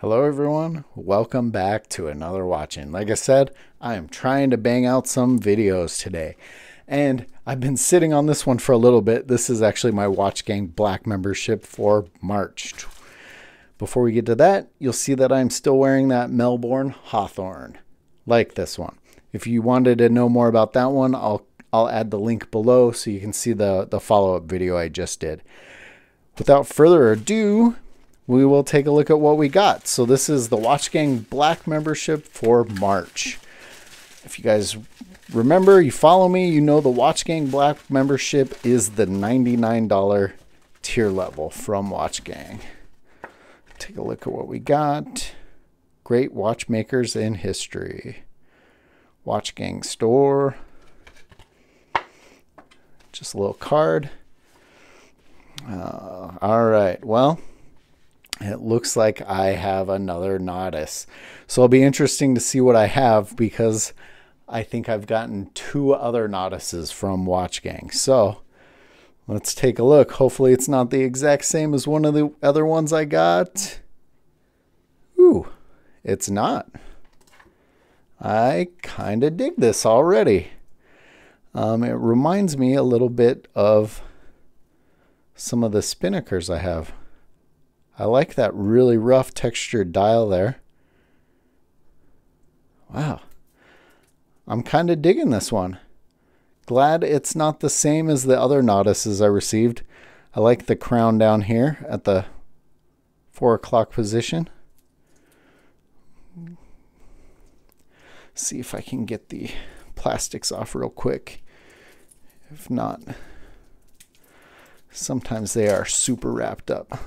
Hello everyone, welcome back to another watching. Like I said, I am trying to bang out some videos today. And I've been sitting on this one for a little bit. This is actually my watchgang black membership for March. Before we get to that, you'll see that I'm still wearing that Melbourne Hawthorne, like this one. If you wanted to know more about that one, I'll add the link below so you can see the follow-up video I just did. Without further ado, we will take a look at what we got. So this is the watchgang black membership for March. If you guys remember, you follow me, you know the watchgang black membership is the $99 tier level from watchgang. Take a look at what we got. Great watchmakers in history. Watchgang store. Just a little card. All right, well, it looks like I have another novice. So it'll be interesting to see what I have because I think I've gotten two other novices from watchgang. So let's take a look. Hopefully it's not the exact same as one of the other ones I got. Ooh, it's not. I kind of dig this already. It reminds me a little bit of some of the spinnakers I have. I like that really rough textured dial there. Wow. I'm kind of digging this one. Glad it's not the same as the other novices I received. I like the crown down here at the 4 o'clock position. See if I can get the plastics off real quick. If not, sometimes they are super wrapped up.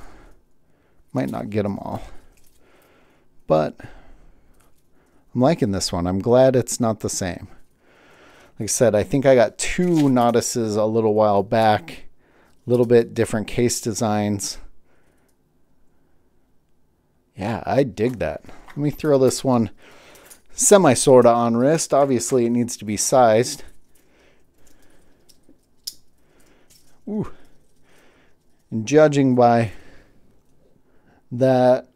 Might not get them all, but I'm liking this one. I'm glad it's not the same. Like I said, I think I got two novices a little while back, a little bit different case designs. Yeah, I dig that. Let me throw this one semi-sorta on wrist. Obviously, it needs to be sized. Ooh. And judging by that,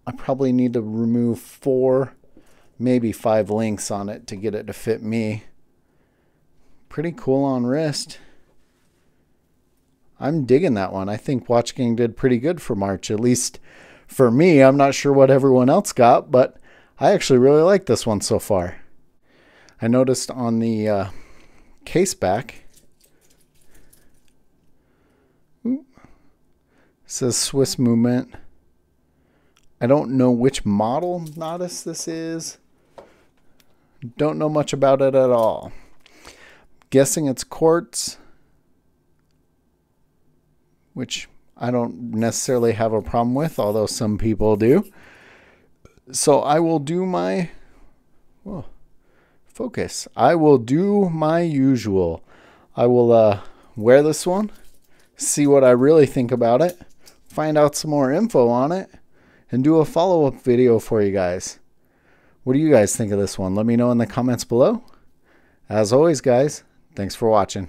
I probably need to remove 4, maybe 5 links on it to get it to fit me. Pretty cool on wrist. I'm digging that one. I think watchgang did pretty good for March, at least for me. I'm not sure what everyone else got, but I actually really like this one so far. I noticed on the case back, it says Swiss movement. I don't know which model novice this is. Don't know much about it at all. Guessing it's quartz, which I don't necessarily have a problem with, although some people do. So I will do my focus. I will do my usual. I will wear this one, see what I really think about it, find out some more info on it, and do a follow-up video for you guys. What do you guys think of this one? Let me know in the comments below. As always, guys, thanks for watching.